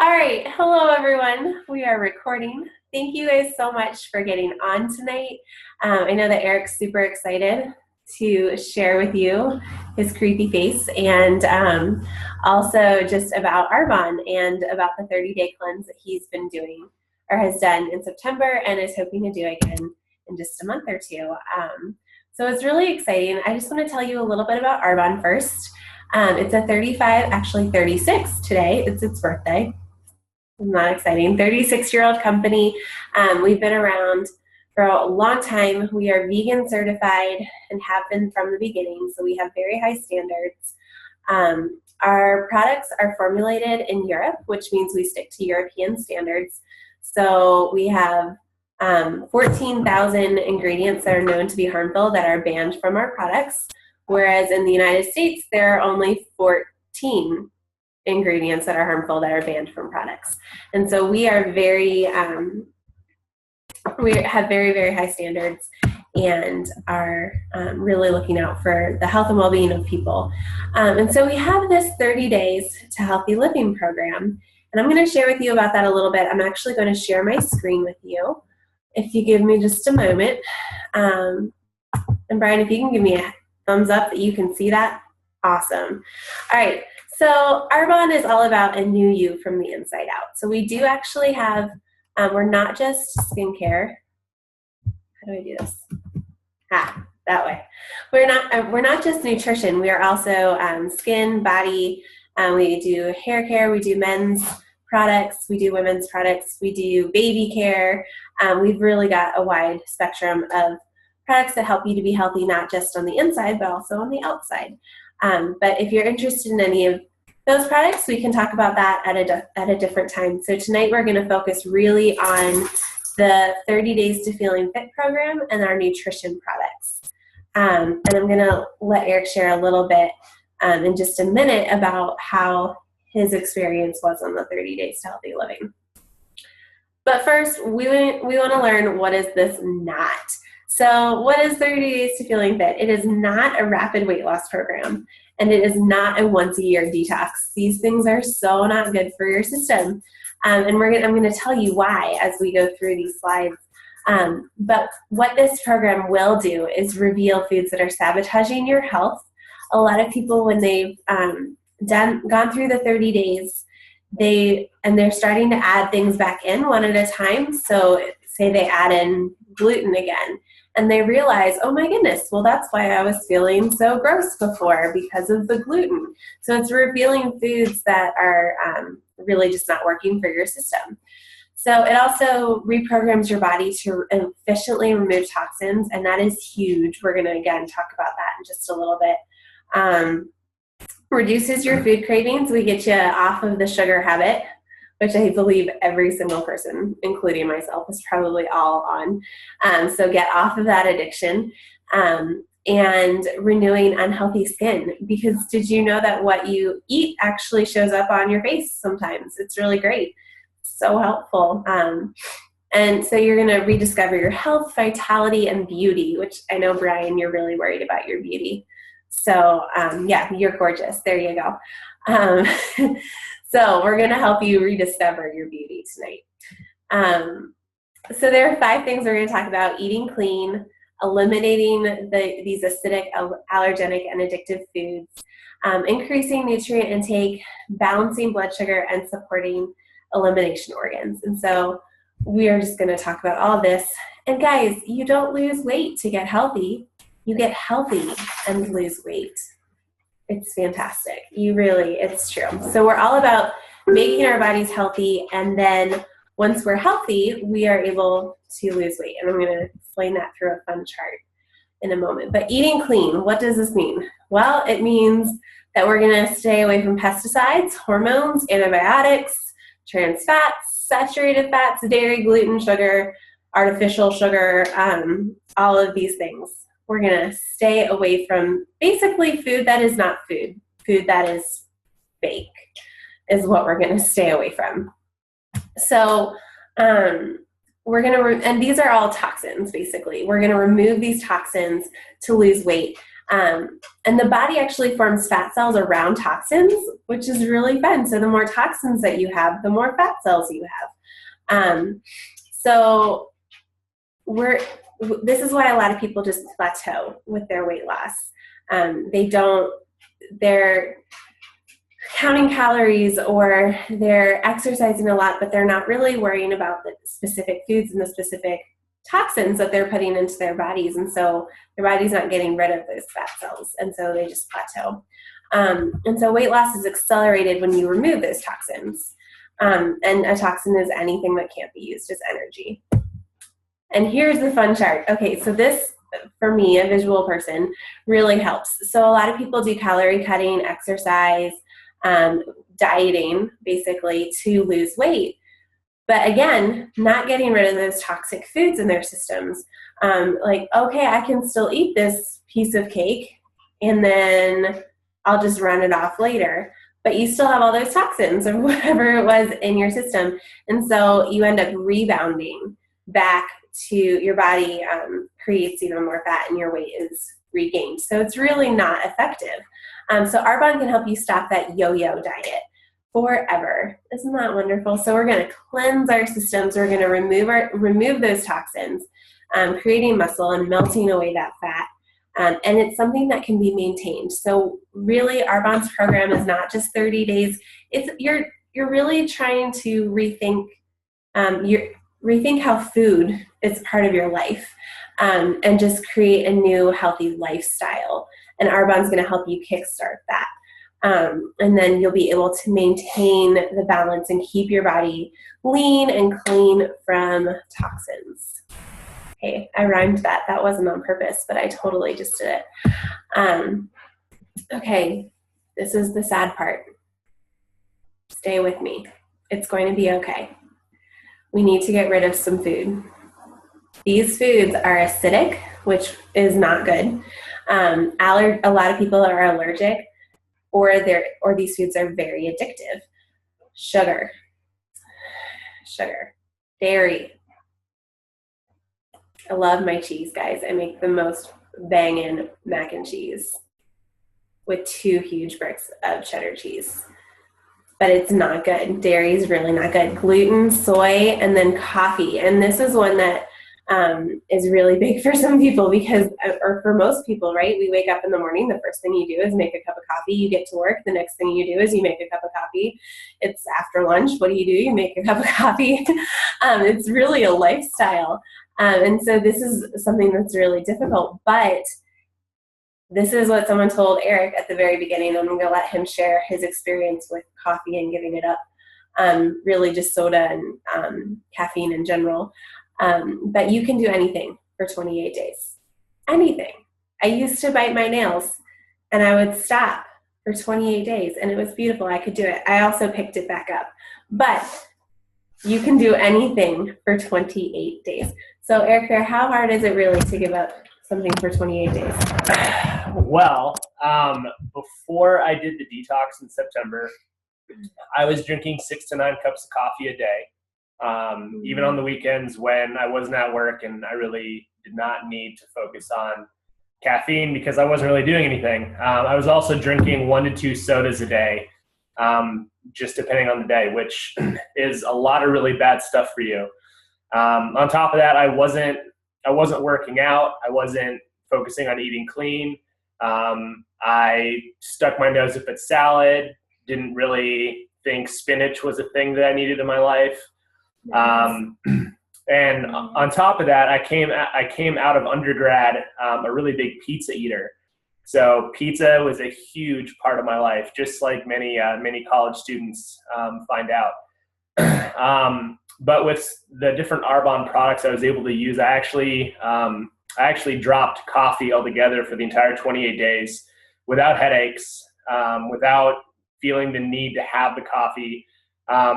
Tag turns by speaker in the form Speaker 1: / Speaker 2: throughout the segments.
Speaker 1: All right, hello everyone. We are recording. Thank you guys so much for getting on tonight. I know that Eric's super excited to share with you his creepy face and also just about Arbonne and about the 30-day cleanse that he's been doing or has done in September and is hoping to do again in just a month or two. So it's really exciting. I just want to tell you a little bit about Arbonne first. It's a 35, actually 36 today. It's its birthday. Not exciting. 36-year-old company. We've been around for a long time. We are vegan certified and have been from the beginning, so we have very high standards. Our products are formulated in Europe, which means we stick to European standards. So we have 14,000 ingredients that are known to be harmful that are banned from our products, whereas in the United States, there are only 14 ingredients that are harmful that are banned from products. And so we are we have very, very high standards and are really looking out for the health and well-being of people. And so we have this 30 Days to Healthy Living program. And I'm going to share with you about that a little bit. I'm actually going to share my screen with you if you give me just a moment. And Brian, if you can give me a thumbs up that you can see that. Awesome. All right. So Arbonne is all about a new you from the inside out. So we do actually have, we're not just skincare. How do I do this? That way. We're not just nutrition. We are also skin, body. We do hair care. We do men's products. We do women's products. We do baby care. We've really got a wide spectrum of products that help you to be healthy, not just on the inside, but also on the outside. But if you're interested in any of those products, we can talk about that at a different time. So tonight we're going to focus really on the 30 Days to Feeling Fit program and our nutrition products. And I'm going to let Eric share a little bit in just a minute about how his experience was on the 30 Days to Healthy Living. But first, we want to learn, what is this not? So what is 30 Days to Feeling Fit? It is not a rapid weight loss program, and it is not a once-a-year detox. These things are so not good for your system. And I'm going to tell you why as we go through these slides. But what this program will do is reveal foods that are sabotaging your health. A lot of people, when they've gone through the 30 days, they're starting to add things back in one at a time. So say they add in gluten again, and they realize, oh my goodness, well, that's why I was feeling so gross before, because of the gluten. So it's revealing foods that are really just not working for your system. So it also reprograms your body to efficiently remove toxins, and that is huge. We're going to, again, talk about that in just a little bit. Reduces your food cravings. We get you off of the sugar habit, which I believe every single person, including myself, is probably all on. So get off of that addiction, and renewing unhealthy skin. Because did you know that what you eat actually shows up on your face sometimes? It's really great. So helpful. And so you're going to rediscover your health, vitality, and beauty, which I know, Brian, you're really worried about your beauty. So yeah, you're gorgeous. There you go. So we're going to help you rediscover your beauty tonight. So there are 5 things we're going to talk about: eating clean, eliminating these acidic, allergenic, and addictive foods, increasing nutrient intake, balancing blood sugar, and supporting elimination organs. And so we are just going to talk about all of this. And guys, you don't lose weight to get healthy. You get healthy and lose weight. It's fantastic. It's true. So we're all about making our bodies healthy, and then once we're healthy, we are able to lose weight. And I'm going to explain that through a fun chart in a moment. But eating clean, what does this mean? Well, it means that we're going to stay away from pesticides, hormones, antibiotics, trans fats, saturated fats, dairy, gluten, sugar, artificial sugar, all of these things. We're going to stay away from basically food that is not food. Food that is fake is what we're going to stay away from. So we're going to, and these are all toxins, basically. We're going to remove these toxins to lose weight. And the body actually forms fat cells around toxins, which is really fun. So the more toxins that you have, the more fat cells you have. So this is why a lot of people just plateau with their weight loss. They're counting calories or they're exercising a lot, but they're not really worrying about the specific foods and the specific toxins that they're putting into their bodies. And so their body's not getting rid of those fat cells. And so they just plateau. And so weight loss is accelerated when you remove those toxins. And a toxin is anything that can't be used as energy. And here's the fun chart. Okay, so this, for me, a visual person, really helps. So a lot of people do calorie cutting, exercise, dieting, basically, to lose weight. But again, not getting rid of those toxic foods in their systems. Like, okay, I can still eat this piece of cake and then I'll just run it off later. But you still have all those toxins or whatever it was in your system. And so you end up rebounding back to your body, creates even more fat and your weight is regained. So it's really not effective. So Arbonne can help you stop that yo-yo diet forever. Isn't that wonderful? So we're going to cleanse our systems. We're going to remove those toxins, creating muscle and melting away that fat. And it's something that can be maintained. So really, Arbonne's program is not just 30 days. You're really trying to rethink how food is part of your life, and just create a new healthy lifestyle. And Arbonne's going to help you kickstart that. And then you'll be able to maintain the balance and keep your body lean and clean from toxins. Okay, I rhymed that. That wasn't on purpose, but I totally just did it. Okay, this is the sad part. Stay with me. It's going to be okay. We need to get rid of some food. These foods are acidic, which is not good. A lot of people are allergic, or these foods are very addictive. Sugar, dairy. I love my cheese, guys. I make the most bangin' mac and cheese with 2 huge bricks of cheddar cheese. But it's not good. Dairy is really not good. Gluten, soy, and then coffee. And this is one that is really big for some people or for most people, right? We wake up in the morning, the first thing you do is make a cup of coffee. You get to work, the next thing you do is you make a cup of coffee. It's after lunch. What do? You make a cup of coffee. It's really a lifestyle. And so this is something that's really difficult, but this is what someone told Eric at the very beginning. I'm going to let him share his experience with coffee and giving it up, really just soda and caffeine in general. But you can do anything for 28 days. Anything. I used to bite my nails and I would stop for 28 days and it was beautiful. I could do it. I also picked it back up. But you can do anything for 28 days. So Eric, how hard is it really to give up something for 28 days?
Speaker 2: Well, before I did the detox in September, I was drinking 6 to 9 cups of coffee a day. Even on the weekends when I wasn't at work and I really did not need to focus on caffeine because I wasn't really doing anything. I was also drinking 1 to 2 sodas a day, just depending on the day, which is a lot of really bad stuff for you. On top of that, I wasn't working out. I wasn't focusing on eating clean. I stuck my nose up at salad, didn't really think spinach was a thing that I needed in my life. And on top of that, I came out of undergrad, a really big pizza eater. So pizza was a huge part of my life, just like many college students find out. But with the different Arbonne products I was able to use, I actually dropped coffee altogether for the entire 28 days without headaches, without feeling the need to have the coffee.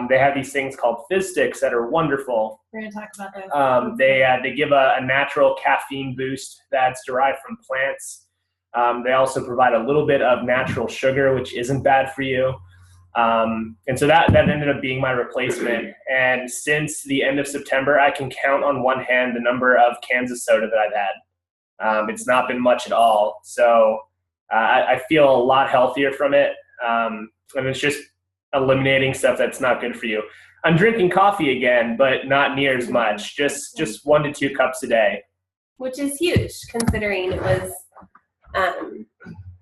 Speaker 2: They have these things called Fizz Sticks that are wonderful.
Speaker 1: We're going to talk about those.
Speaker 2: They give a natural caffeine boost that's derived from plants. They also provide a little bit of natural sugar, which isn't bad for you. And so that ended up being my replacement. And since the end of September, I can count on one hand the number of cans of soda that I've It's not been much at all. So I feel a lot healthier from it. And it's just eliminating stuff that's not good for you. I'm drinking coffee again, but not near as much, just 1 to 2 cups a day.
Speaker 1: Which is huge considering it was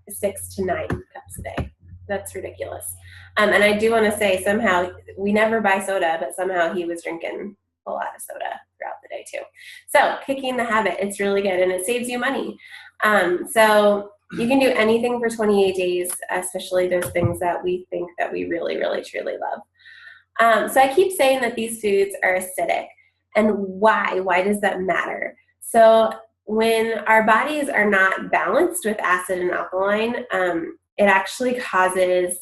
Speaker 1: 6 to 9 cups a day. That's ridiculous. And I do want to say, somehow, we never buy soda, but somehow he was drinking a lot of soda throughout the day too. So kicking the habit, it's really good, and it saves you money. So you can do anything for 28 days, especially those things that we think that we really, really, truly love. So I keep saying that these foods are acidic. And why? Why does that matter? So when our bodies are not balanced with acid and alkaline, it actually causes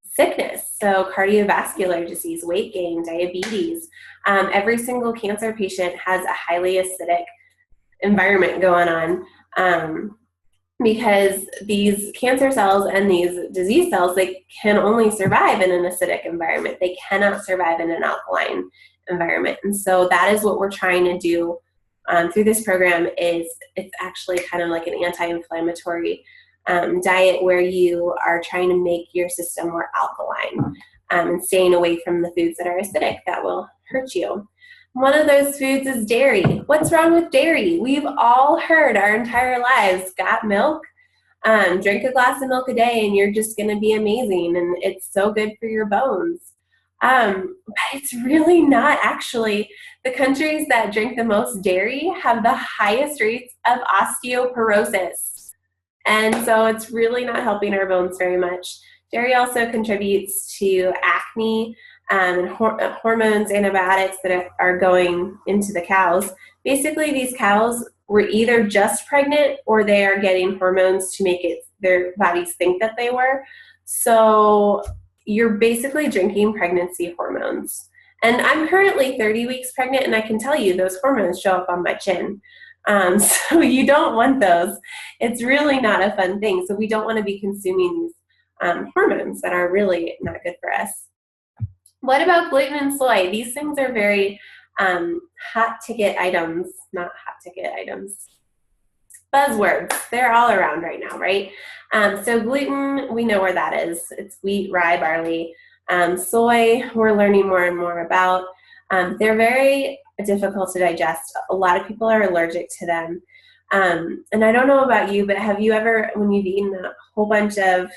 Speaker 1: sickness. So cardiovascular disease, weight gain, diabetes. Every single cancer patient has a highly acidic environment going on, because these cancer cells and these disease cells, they can only survive in an acidic environment. They cannot survive in an alkaline environment. And so that is what we're trying to do through this program. Is it's actually kind of like an anti-inflammatory diet where you are trying to make your system more alkaline, and staying away from the foods that are acidic that will hurt you. One of those foods is dairy. What's wrong with dairy? We've all heard our entire lives, got milk? Drink a glass of milk a day and you're just going to be amazing, and it's so good for your bones. But it's really not actually. The countries that drink the most dairy have the highest rates of osteoporosis. And so it's really not helping our bones very much. Dairy also contributes to acne, and hormones, antibiotics that are going into the cows. Basically, these cows were either just pregnant or they are getting hormones to make their bodies think that they were. So you're basically drinking pregnancy hormones. And I'm currently 30 weeks pregnant, and I can tell you those hormones show up on my chin. So you don't want those. It's really not a fun thing. So we don't want to be consuming these hormones that are really not good for us. What about gluten and soy? These things are very hot ticket items, not hot ticket items. Buzzwords. They're all around right now, right? So gluten, we know where that is. It's wheat, rye, barley. Soy, we're learning more and more about. They're very difficult to digest. A lot of people are allergic to them. And I don't know about you, but have you ever, when you've eaten a whole bunch of,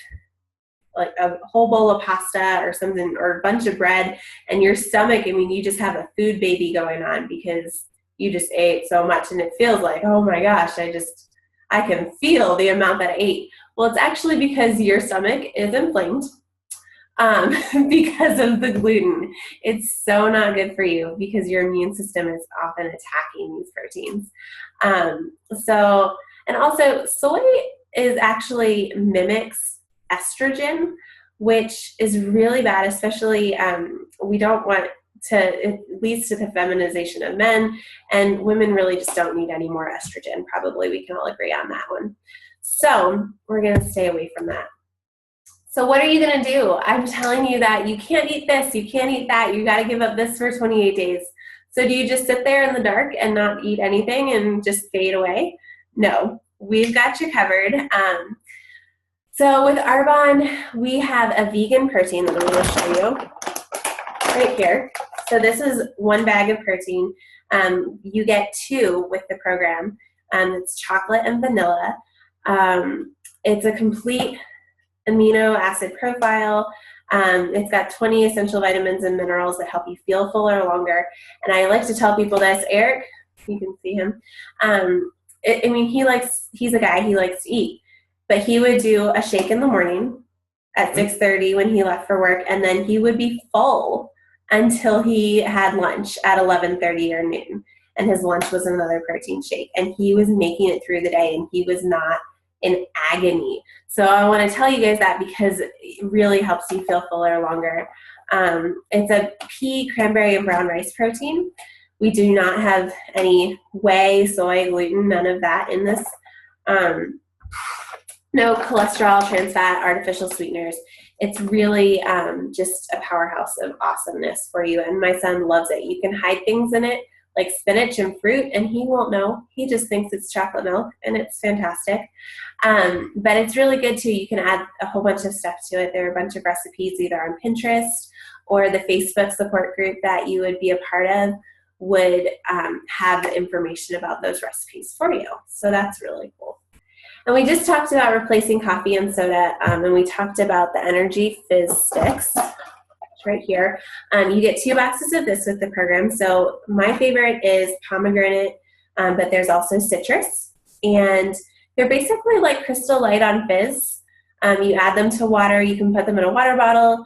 Speaker 1: like a whole bowl of pasta or something, or a bunch of bread, and your stomach, I mean, you just have a food baby going on because you just ate so much, and it feels like, oh my gosh, I can feel the amount that I ate. Well, it's actually because your stomach is inflamed because of the gluten. It's so not good for you because your immune system is often attacking these proteins. And also soy is actually mimics estrogen, which is really bad, especially we don't want to, it leads to the feminization of men, and women really just don't need any more estrogen. Probably we can all agree on that one. So we're going to stay away from that. So what are you going to do? I'm telling you that you can't eat this, you can't eat that, you got to give up this for 28 days. So do you just sit there in the dark and not eat anything and just fade away? No, we've got you covered. So with Arbonne, we have a vegan protein that I'm going to show you right here. So this is 1 bag of protein. You get 2 with the program. It's chocolate and vanilla. It's a complete amino acid profile. It's got 20 essential vitamins and minerals that help you feel fuller longer. And I like to tell people this. Eric, you can see him. He's a guy, he likes to eat. But he would do a shake in the morning at 6:30 when he left for work, and then he would be full until he had lunch at 11:30 or noon. And his lunch was another protein shake. And he was making it through the day, and he was not in agony. So I want to tell you guys that because it really helps you feel fuller longer. It's a pea, cranberry, and brown rice protein. We do not have any whey, soy, gluten, none of that in this. No cholesterol, trans fat, artificial sweeteners. It's really just a powerhouse of awesomeness for you. And my son loves it. You can hide things in it like spinach and fruit, and he won't know. He just thinks it's chocolate milk, and it's fantastic. But it's really good too. You can add a whole bunch of stuff to it. There are a bunch of recipes either on Pinterest or the Facebook support group that you would be a part of would have the information about those recipes for you. So that's really cool. And we just talked about replacing coffee and soda, and we talked about the Energy Fizz Sticks. It's right here. You get 2 boxes of this with the program. So my favorite is pomegranate, but there's also citrus. And they're basically like Crystal Light on fizz. You add them to water. You can put them in a water bottle.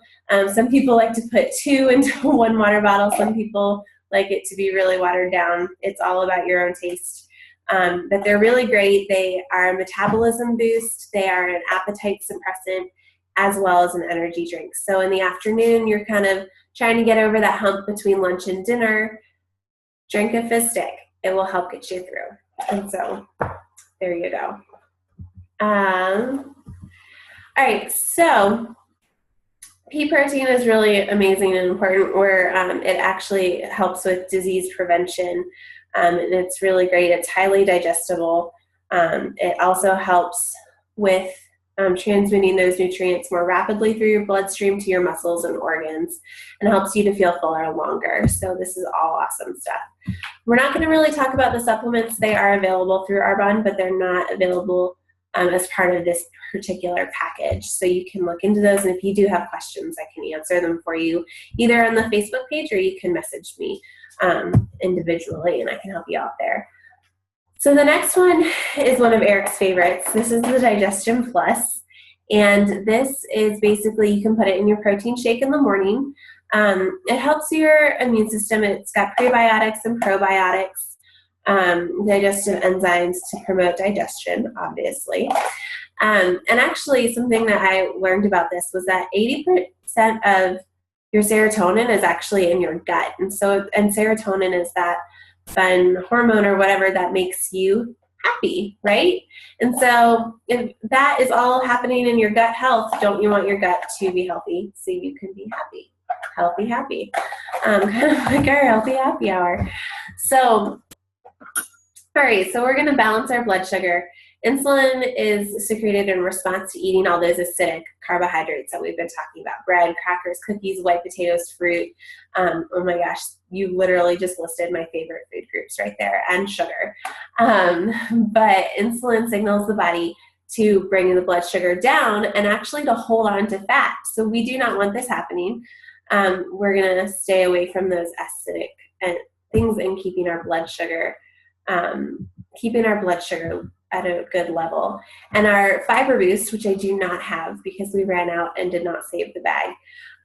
Speaker 1: Some people like to put 2 into 1 water bottle. Some people like it to be really watered down. It's all about your own taste. But they're really great. They are a metabolism boost. They are an appetite suppressant as well as an energy drink. So in the afternoon, you're kind of trying to get over that hump between lunch and dinner. Drink a fizz stick. It will help get you through. And so there you go. All right, so pea protein is really amazing and important where it actually helps with disease prevention, and it's really great. It's highly digestible. It also helps with transmitting those nutrients more rapidly through your bloodstream to your muscles and organs, and helps you to feel fuller longer. So this is all awesome stuff. We're not going to really talk about the supplements. They are available through Arbonne, but they're not available as part of this particular package. So you can look into those, and if you do have questions, I can answer them for you either on the Facebook page or you can message me individually, and I can help you out there. So the next one is one of Eric's favorites. This is the Digestion Plus, and this is basically, you can put it in your protein shake in the morning. It helps your immune system. It's got prebiotics and probiotics, digestive enzymes to promote digestion, obviously. And actually, something that I learned about this was that 80% of your serotonin is actually in your gut. And serotonin is that fun hormone or whatever that makes you happy, right? And so if that is all happening in your gut health, don't you want your gut to be healthy so you can be happy? Happy. Kind of like our healthy happy hour. So, all right, so we're going to balance our blood sugar. Insulin is secreted in response to eating all those acidic carbohydrates that we've been talking about. Bread, crackers, cookies, white potatoes, fruit. Oh my gosh, you literally just listed my favorite food groups right there, and sugar. But insulin signals the body to bring the blood sugar down and actually to hold on to fat. So we do not want this happening. We're going to stay away from those acidic things and keeping our blood sugar at a good level. And our Fiber Boost, which I do not have because we ran out and did not save the bag.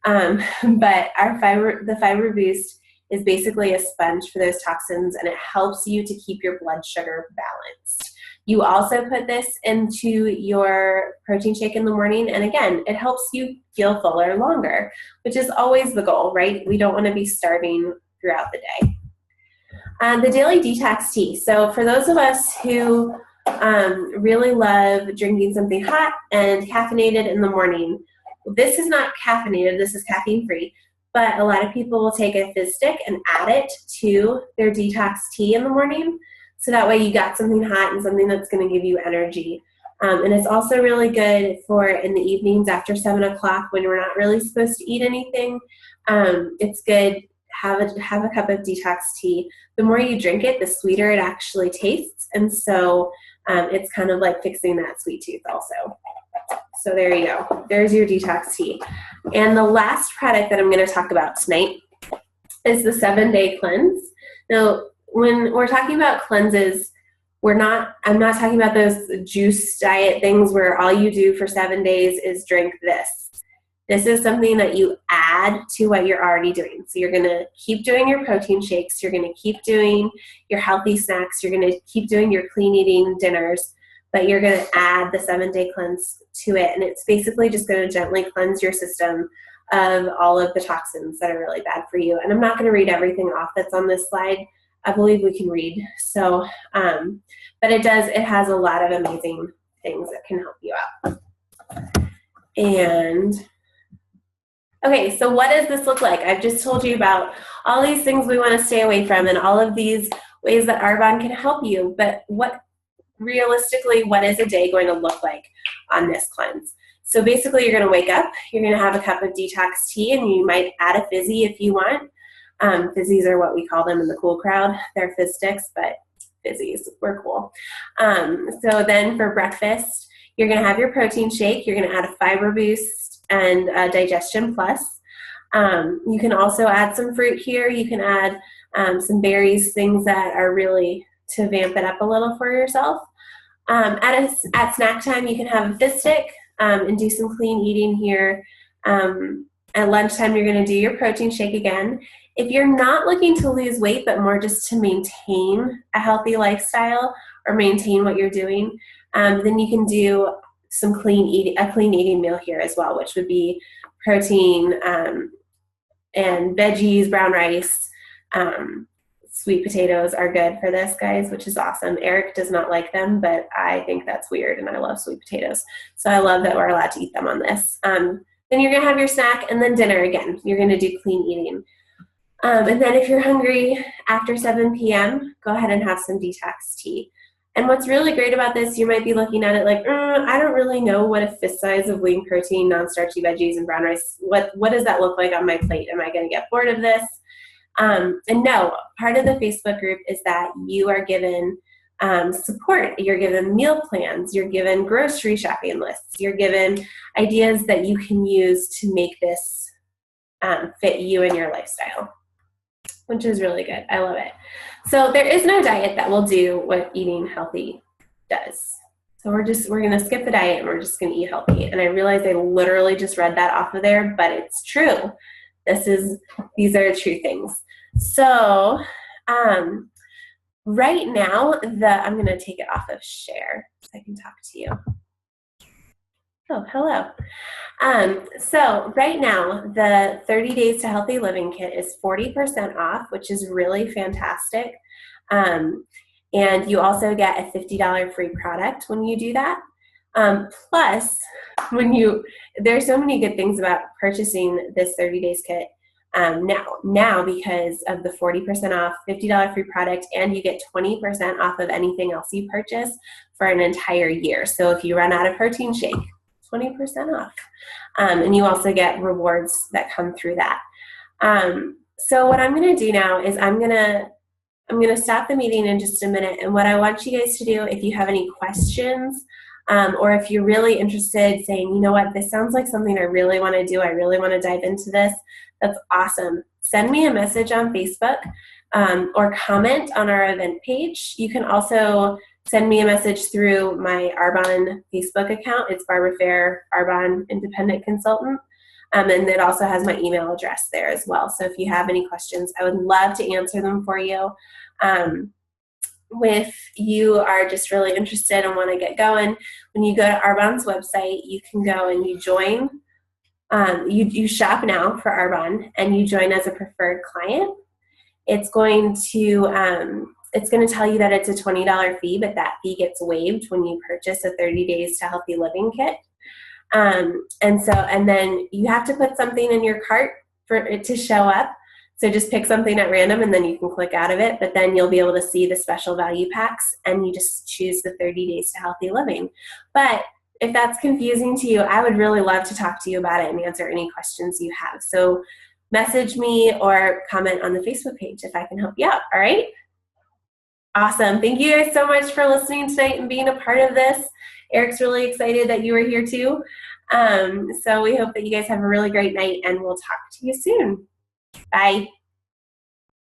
Speaker 1: But the Fiber Boost is basically a sponge for those toxins, and it helps you to keep your blood sugar balanced. You also put this into your protein shake in the morning, and again, it helps you feel fuller longer, which is always the goal, right? We don't want to be starving throughout the day. The Daily Detox Tea. So for those of us who really love drinking something hot and caffeinated in the morning, this is not caffeinated, this is caffeine free, but a lot of people will take a fizz stick and add it to their detox tea in the morning. So that way you got something hot and something that's going to give you energy. And it's also really good for in the evenings after 7 o'clock when we're not really supposed to eat anything. It's good. Have a cup of detox tea. The more you drink it, the sweeter it actually tastes. And so it's kind of like fixing that sweet tooth also. So there you go. There's your detox tea. And the last product that I'm going to talk about tonight is the 7-day cleanse. Now, when we're talking about cleanses, I'm not talking about those juice diet things where all you do for 7 days is drink this. This is something that you add to what you're already doing. So you're going to keep doing your protein shakes. You're going to keep doing your healthy snacks. You're going to keep doing your clean eating dinners, but you're going to add the 7-day cleanse to it. And it's basically just going to gently cleanse your system of all of the toxins that are really bad for you. And I'm not going to read everything off that's on this slide. I believe we can read. So, but it has a lot of amazing things that can help you out. And Okay, so what does this look like? I've just told you about all these things we want to stay away from and all of these ways that Arbonne can help you, but realistically, what is a day going to look like on this cleanse? So basically, you're going to wake up, you're going to have a cup of detox tea, and you might add a fizzy if you want. Fizzies are what we call them in the cool crowd. They're fizz sticks, but fizzies, we're cool. So then for breakfast, you're going to have your protein shake, you're going to add a fiber boost and a digestion plus. You can also add some fruit here. You can add some berries, things that are really to vamp it up a little for yourself. At snack time, you can have a fizz stick and do some clean eating here. At lunchtime, you're going to do your protein shake again. If you're not looking to lose weight, but more just to maintain a healthy lifestyle or maintain what you're doing, then you can do some a clean eating meal here as well, which would be protein and veggies, brown rice. Sweet potatoes are good for this, guys, which is awesome. Eric does not like them, but I think that's weird, and I love sweet potatoes. So I love that we're allowed to eat them on this. Then you're going to have your snack, and then dinner again. You're going to do clean eating. And then if you're hungry after 7 p.m., go ahead and have some detox tea. And what's really great about this, you might be looking at it like, I don't really know what a fist size of lean protein, non-starchy veggies, and brown rice, what does that look like on my plate? Am I going to get bored of this? And no, part of the Facebook group is that you are given support. You're given meal plans. You're given grocery shopping lists. You're given ideas that you can use to make this fit you and your lifestyle, which is really good. I love it. So there is no diet that will do what eating healthy does. So we're going to skip the diet and we're just going to eat healthy. And I realize I literally just read that off of there, but it's true. These are true things. So right now, I'm going to take it off of share so I can talk to you. Oh, hello. So right now, the 30 Days to Healthy Living Kit is 40% off, which is really fantastic. And you also get a $50 free product when you do that. Plus, there's so many good things about purchasing this 30 Days kit now because of the 40% off, $50 free product, and you get 20% off of anything else you purchase for an entire year. So if you run out of protein shake, 20% off. And you also get rewards that come through that. So what I'm going to do now is I'm going to stop the meeting in just a minute. And what I want you guys to do, if you have any questions, or if you're really interested, saying, you know what, this sounds like something I really want to do, I really want to dive into this, that's awesome. Send me a message on Facebook or comment on our event page. You can also send me a message through my Arbonne Facebook account. It's Barbara Fair, Arbonne Independent Consultant. And it also has my email address there as well. So if you have any questions, I would love to answer them for you. If you are just really interested and want to get going, when you go to Arbonne's website, you can go and you join. You shop now for Arbonne and you join as a preferred client. It's going to tell you that it's a $20 fee, but that fee gets waived when you purchase a 30 Days to Healthy Living kit. And then you have to put something in your cart for it to show up. So just pick something at random and then you can click out of it, but then you'll be able to see the special value packs and you just choose the 30 Days to Healthy Living. But if that's confusing to you, I would really love to talk to you about it and answer any questions you have. So message me or comment on the Facebook page if I can help you out, all right? Awesome. Thank you guys so much for listening tonight and being a part of this. Eric's really excited that you were here too. So we hope that you guys have a really great night and we'll talk to you soon. Bye.